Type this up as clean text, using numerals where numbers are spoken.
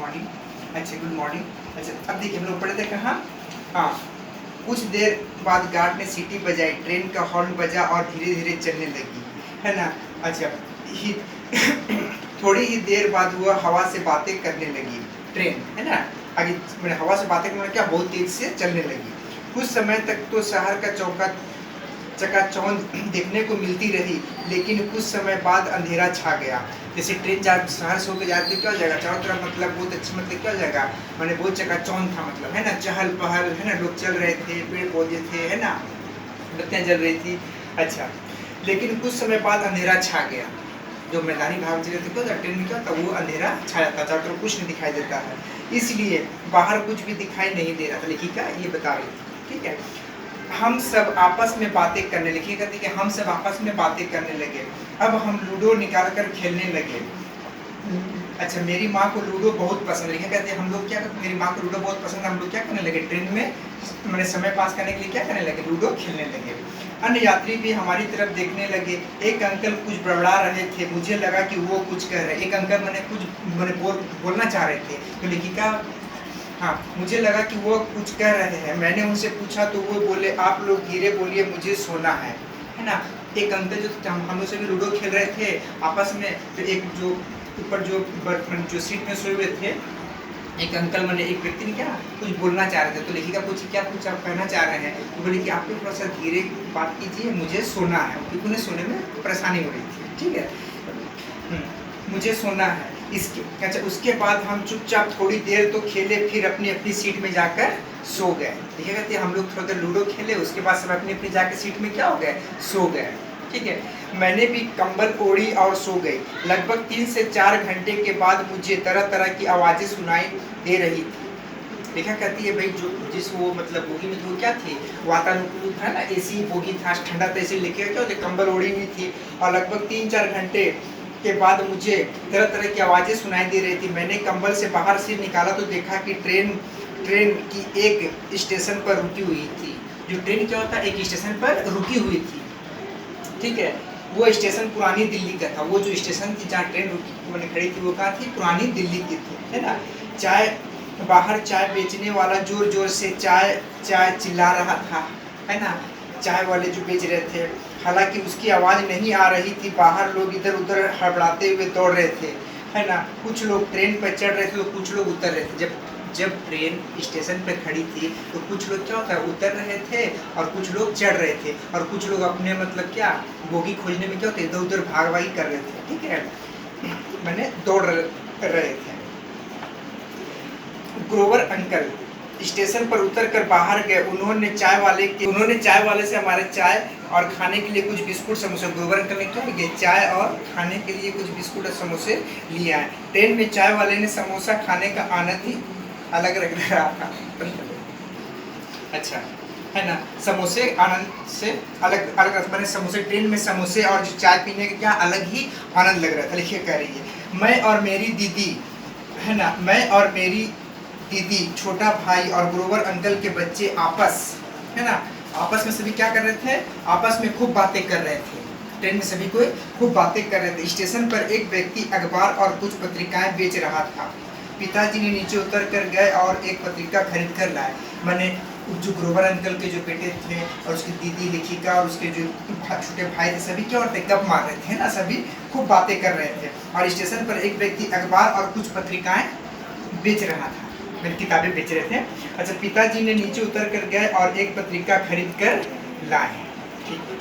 Morning. अच्छा, good morning. अच्छा, अब देखिए हम लोग पढ़े थे कहाँ। हाँ, कुछ देर बाद गार्ड ने सीटी बजाई, ट्रेन का हॉर्न बजा और धीरे धीरे चलने लगी, है ना। अच्छा, ही थोड़ी ही देर बाद वह हवा से बातें करने लगी, ट्रेन, है ना। आगे मैंने हवा से बातें करना क्या, बहुत तेज से चलने लगी। कुछ समय तक तो शहर का चकाचौंध देखने को मिलती रही, लेकिन कुछ समय बाद अंधेरा छा गया। जैसे ट्रेन शहर से होकर जाती क्या हो जाएगा, चारों तरफ मतलब बहुत अच्छी, मतलब क्या हो जाएगा, मैंने बहुत चकाचौंध था, मतलब है ना, चहल पहल, है ना, लोग चल रहे थे, पेड़ पौधे थे, है ना, बत्तियाँ जल रही थी। अच्छा, लेकिन कुछ समय बाद अंधेरा छा गया। जो मैदानी भाग चले थे क्या, ट्रेन में क्या होता, वो अंधेरा छा जाता है, चारों तरफ कुछ नहीं दिखाई देता है, इसलिए बाहर कुछ भी दिखाई नहीं दे रहा था। लेखिका ये बता रही थी, ठीक है। हम सब आपस में बातें करने लगे, कहते कि हम सब आपस में बातें करने लगे। अब हम लूडो निकाल कर खेलने लगे। अच्छा, मेरी माँ को लूडो बहुत पसंद है, कहते हैं हम लोग क्या, मेरी माँ को लूडो बहुत पसंद है, हम लोग क्या करने लगे, ट्रेन में मैंने समय पास करने के लिए क्या करने लगे, लूडो खेलने लगे। अन्य यात्री भी हमारी तरफ देखने लगे। एक अंकल कुछ बड़बड़ा रहे थे, मुझे लगा कि वो कुछ कह रहे, एक अंकल मैंने बोलना चाह रहे थे, तो लेखिका, हाँ, मुझे लगा कि वो कुछ कह रहे हैं। मैंने उनसे पूछा तो वो बोले, आप लोग धीरे बोलिए, मुझे सोना है ना। एक अंकल जो हम लोग सभी लूडो खेल रहे थे आपस में, तो एक जो ऊपर जो सीट में सोए हुए थे, एक अंकल मैंने, एक व्यक्ति ने क्या कुछ बोलना चाह रहे थे, तो लेखिका पूछी क्या कुछ आप कहना चाह रहे हैं, तो बोले कि आप लोग थोड़ा सा धीरे बात कीजिए, मुझे सोना है, क्योंकि उन्हें सोने में परेशानी हो रही थी, ठीक है। मुझे सोना है। इसके अच्छा, उसके बाद हम चुपचाप थोड़ी देर तो खेले, फिर अपनी अपनी सीट में जाकर सो गए। देखिए कहते हम लोग थोड़ा देर लूडो खेले, उसके बाद सब अपनी अपनी जाकर सीट में क्या हो गए, सो गए, ठीक है। मैंने भी कंबल ओढ़ी और सो गई। लगभग 3 से 4 घंटे के बाद मुझे तरह तरह की आवाज़ें सुनाई दे रही थी। देखा कहती है भाई, जो जिस वो मतलब बोगी में जो क्या थी, वातानुकूलित था ना, एसी बोगी था, ठंडा था, इसे लेके क्या होते, कंबल ओढ़ी हुई थी, और लगभग 3-4 घंटे के बाद मुझे तरह तरह की आवाज़ें सुनाई दे रही थी। मैंने कंबल से बाहर सिर निकाला तो देखा कि ट्रेन की एक स्टेशन पर रुकी हुई थी। जो ट्रेन क्या होता है, एक स्टेशन पर रुकी हुई थी, ठीक है। वो स्टेशन पुरानी दिल्ली का था। वो जो स्टेशन थी जहाँ ट्रेन रुकी खड़ी थी, वो कहाँ थी, पुरानी दिल्ली की थी, है ना। बाहर चाय बेचने वाला जोर जोर से चाय चाय चिल्ला रहा था, है ना, चाय वाले जो बेच रहे थे। हालांकि उसकी आवाज़ नहीं आ रही थी। बाहर लोग इधर उधर हड़बड़ाते हुए दौड़ रहे थे, है ना। कुछ लोग ट्रेन पर चढ़ रहे थे तो कुछ लोग उतर रहे थे। जब ट्रेन स्टेशन पर खड़ी थी तो कुछ लोग क्या होता है, उतर रहे थे, और कुछ लोग चढ़ रहे थे, और कुछ लोग अपने मतलब क्या बोगी खोजने में क्या होते, इधर उधर भागवाही कर रहे थे, ठीक है, मैंने दौड़ रहे थे। ग्रोवर अंकल स्टेशन पर उतर कर बाहर गए। उन्होंने चाय वाले से हमारे चाय और खाने के लिए कुछ बिस्कुट समोसे, ग्रोवर अंकल ने क्या किया, चाय और खाने के लिए कुछ बिस्कुट और समोसे लिए आए। ट्रेन में चाय वाले ने समोसा खाने का आनंद ही अलग लग रहा था। अच्छा, है ना, समोसे आनंद से अलग अलग, मैंने समोसे, ट्रेन में समोसे और जो चाय पीने का क्या अलग ही आनंद लग रहा था। लिखिए कह रही है, मैं और मेरी दीदी, है ना, मैं और मेरी दीदी, छोटा भाई और ग्रोवर अंकल के बच्चे है ना, आपस में सभी क्या कर रहे थे, आपस में खूब बातें कर रहे थे। ट्रेन में सभी कोई खूब बातें कर रहे थे। स्टेशन पर एक व्यक्ति अखबार और कुछ पत्रिकाएं बेच रहा था। पिताजी ने नीचे उतर कर गए और एक पत्रिका खरीद कर लाए। मैंने जो ग्रोवर अंकल के जो बेटे थे और उसकी दीदी लेखिका और उसके जो छोटे भाई थे, सभी क्या होते गप मार रहे थे ना, सभी खूब बातें कर रहे थे। और स्टेशन पर एक व्यक्ति अखबार और कुछ पत्रिकाएं बेच रहा था, मेरी किताबें बेच रहे थे। अच्छा, पिताजी ने नीचे उतर कर गए और एक पत्रिका खरीद कर लाए, ठीक है।